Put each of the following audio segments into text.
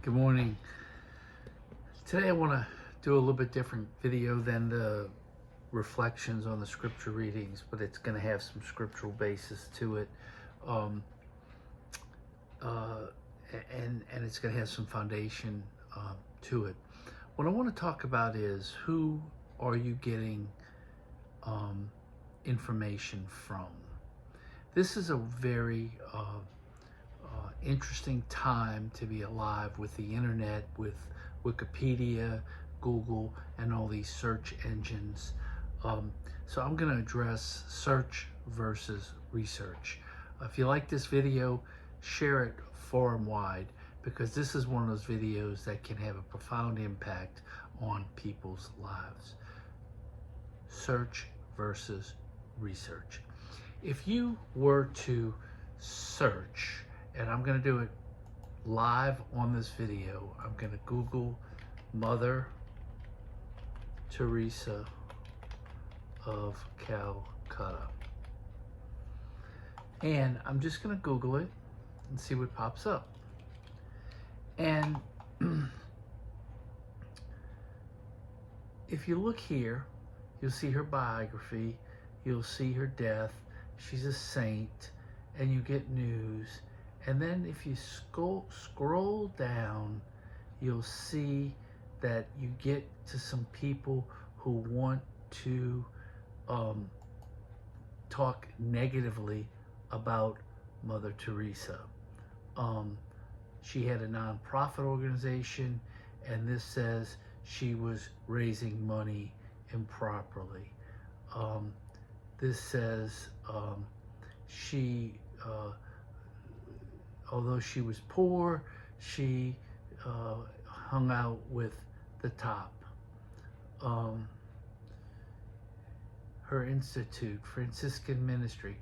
Good morning. Today I want to do a little bit different video than the reflections on the scripture readings, but it's going to have some scriptural basis to it, um, uh, and it's going to have some foundation to it. What I want to talk about is, who are you getting information from? This is a very interesting time to be alive with the internet, with Wikipedia, Google, and all these search engines. So I'm going to address search versus research. If you like this video, share it far and wide, because this is one of those videos that can have a profound impact on people's lives. Search versus research. If you were to search, and I'm going to do it live on this video, I'm going to Google Mother Teresa of Calcutta, and I'm just going to Google it and see what pops up. And if you look here, you'll see her biography, you'll see her death, she's a saint, and you get news. And then if you scroll down, you'll see that you get to some people who want to talk negatively about Mother Teresa. She had a nonprofit organization, and this says she was raising money improperly. This says although she was poor, she hung out with the top. Her institute, Franciscan ministry,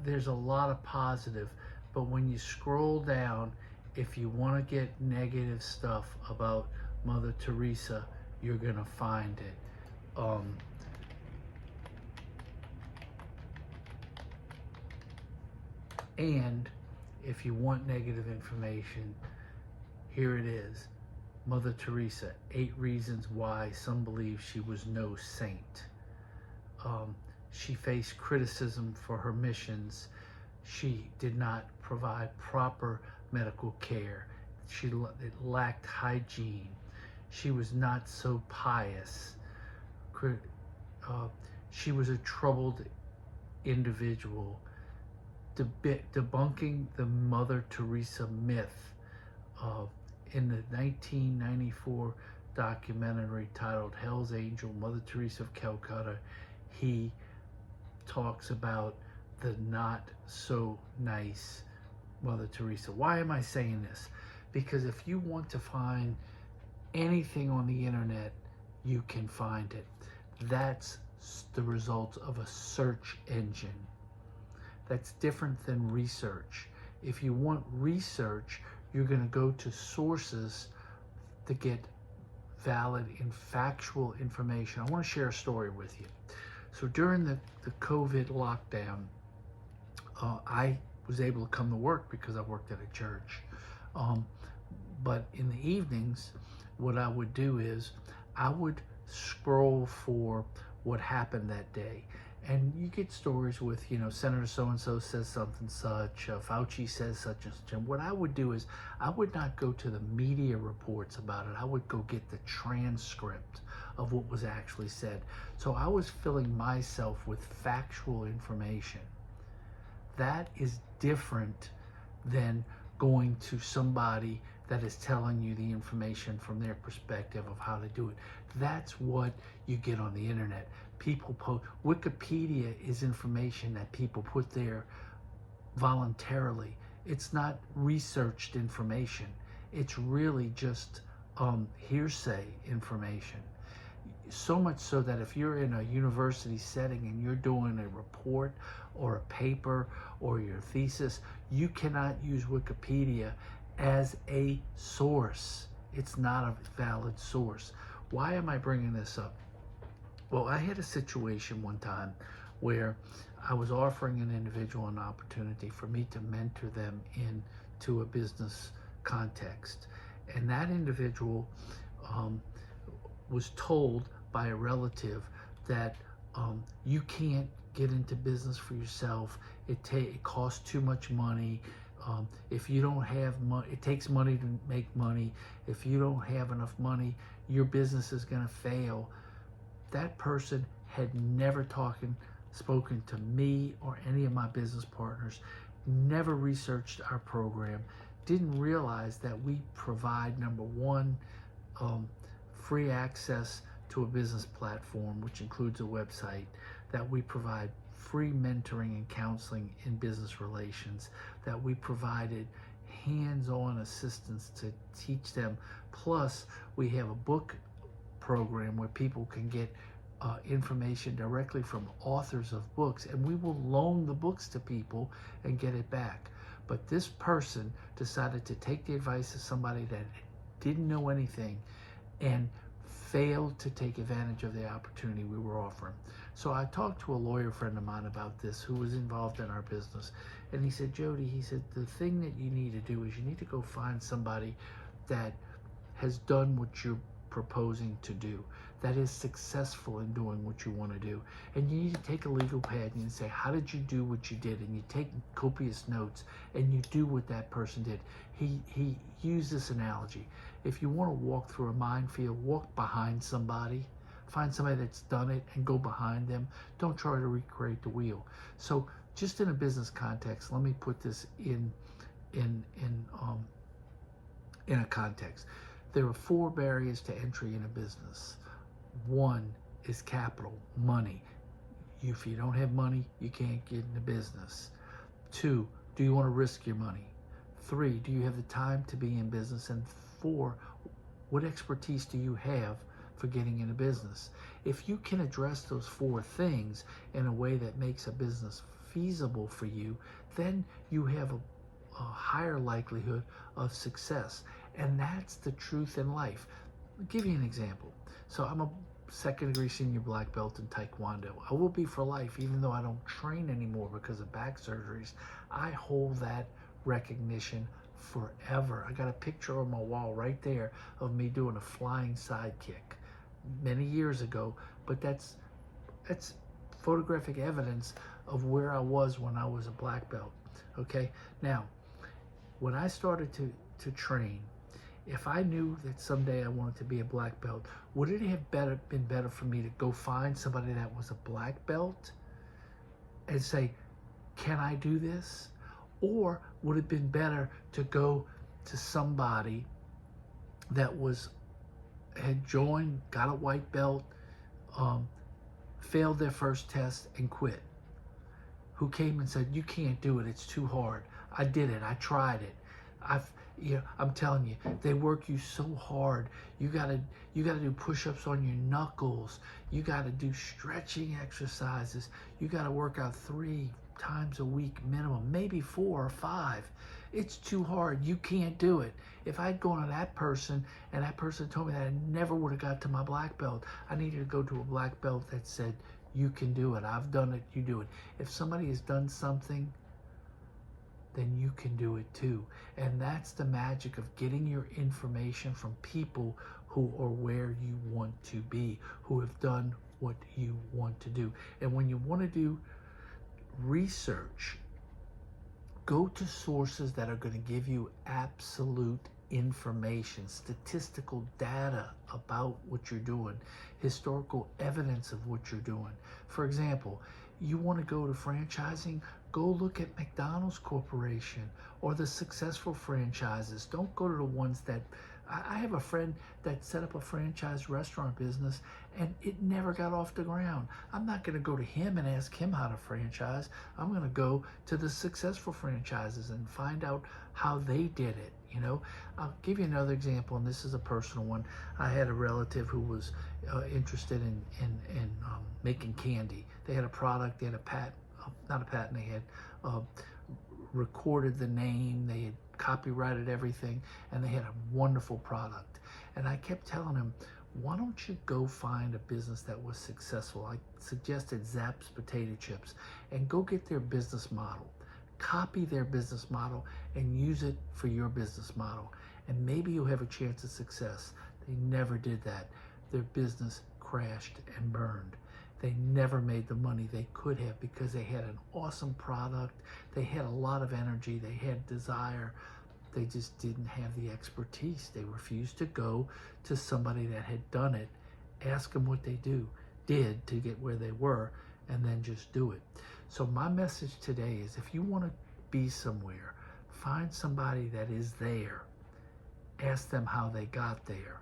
there's a lot of positive, but when you scroll down, if you want to get negative stuff about Mother Teresa, you're gonna find it. And if you want negative information, here it is. Mother Teresa, 8 reasons why some believe she was no saint. She faced criticism for her missions. She did not provide proper medical care. It lacked hygiene. She was not so pious. She was a troubled individual. Debunking the Mother Teresa myth. In the 1994 documentary titled Hell's Angel, Mother Teresa of Calcutta, he talks about the not so nice Mother Teresa. Why am I saying this? Because if you want to find anything on the internet, you can find it. That's the result of a search engine. That's different than research. If you want research, you're going to go to sources to get valid and factual information. I want to share a story with you. So during the COVID lockdown, I was able to come to work because I worked at a church. But in the evenings, what I would do is I would scroll for what happened that day. And you get stories with, Senator so-and-so says something such, Fauci says such and such. And what I would do is I would not go to the media reports about it. I would go get the transcript of what was actually said. So I was filling myself with factual information. That is different than going to somebody that is telling you the information from their perspective of how to do it. That's what you get on the internet. People post. Wikipedia is information that people put there voluntarily. It's not researched information. It's really just hearsay information. So much so that if you're in a university setting and you're doing a report or a paper or your thesis, you cannot use Wikipedia as a source. It's not a valid source. Why am I bringing this up? Well, I had a situation one time where I was offering an individual an opportunity for me to mentor them into a business context. And that individual was told by a relative that you can't get into business for yourself. It costs too much money. If you don't have money, it takes money to make money. If you don't have enough money, your business is going to fail. That person had never spoken to me or any of my business partners, never researched our program, didn't realize that we provide, number one, free access to a business platform, which includes a website, that we provide free mentoring and counseling in business relations, that we provided hands-on assistance to teach them. Plus, we have a book program where people can get information directly from authors of books, and we will loan the books to people and get it back. But this person decided to take the advice of somebody that didn't know anything and failed to take advantage of the opportunity we were offering. So I talked to a lawyer friend of mine about this who was involved in our business, and he said, Jody, he said, the thing that you need to do is you need to go find somebody that has done what you're proposing to do, that is successful in doing what you want to do. And you need to take a legal pad and you say, how did you do what you did? And you take copious notes and you do what that person did. He used this analogy. If you want to walk through a minefield, walk behind somebody. Find somebody that's done it and go behind them. Don't try to recreate the wheel. So just in a business context, let me put this in a context. There are 4 barriers to entry in a business. 1 is capital, money. If you don't have money, you can't get into business. 2, do you want to risk your money? 3, do you have the time to be in business? And 4, what expertise do you have for getting into business? If you can address those 4 things in a way that makes a business feasible for you, then you have a higher likelihood of success. And that's the truth in life. I'll give you an example. So I'm a 2nd degree senior black belt in Taekwondo. I will be for life, even though I don't train anymore because of back surgeries. I hold that recognition forever. I got a picture on my wall right there of me doing a flying side kick many years ago, but that's photographic evidence of where I was when I was a black belt. Okay, now when I started to train, if I knew that someday I wanted to be a black belt, would it have been better for me to go find somebody that was a black belt and say, can I do this? Or would it have been better to go to somebody that had joined, got a white belt, failed their first test and quit, who came and said, you can't do it, it's too hard. I did it, I tried it. I'm telling you, they work you so hard. You gotta do push-ups on your knuckles. You gotta do stretching exercises. You gotta work out 3 times a week minimum, maybe 4 or 5. It's too hard. You can't do it. If I'd gone to that person and that person told me that, I never would have got to my black belt. I needed to go to a black belt that said, you can do it. I've done it. You do it. If somebody has done something, then you can do it too. And that's the magic of getting your information from people who are where you want to be, who have done what you want to do. And when you want to do research, go to sources that are going to give you absolute information, statistical data about what you're doing, historical evidence of what you're doing. For example, you want to go to franchising, go look at McDonald's Corporation or the successful franchises. Don't go to the ones that, I have a friend that set up a franchise restaurant business and it never got off the ground. I'm not going to go to him and ask him how to franchise. I'm going to go to the successful franchises and find out how they did it. I'll give you another example, and this is a personal one. I had a relative who was interested in making candy. They had a product, they had a patent, not a patent, they had recorded the name, they had copyrighted everything, and they had a wonderful product. And I kept telling him, why don't you go find a business that was successful? I suggested Zapp's potato chips, and go get their business model. copy their business model and use it for your business model. And maybe you'll have a chance of success. They never did that. Their business crashed and burned. They never made the money they could have because they had an awesome product. They had a lot of energy. They had desire. They just didn't have the expertise. They refused to go to somebody that had done it, ask them what they did to get where they were, and then just do it. So my message today is, if you want to be somewhere, find somebody that is there. Ask them how they got there,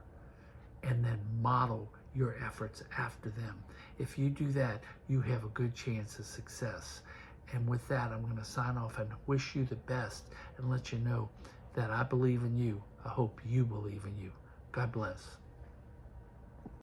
and then model your efforts after them. If you do that, you have a good chance of success. And with that, I'm going to sign off and wish you the best and let you know that I believe in you. I hope you believe in you. God bless.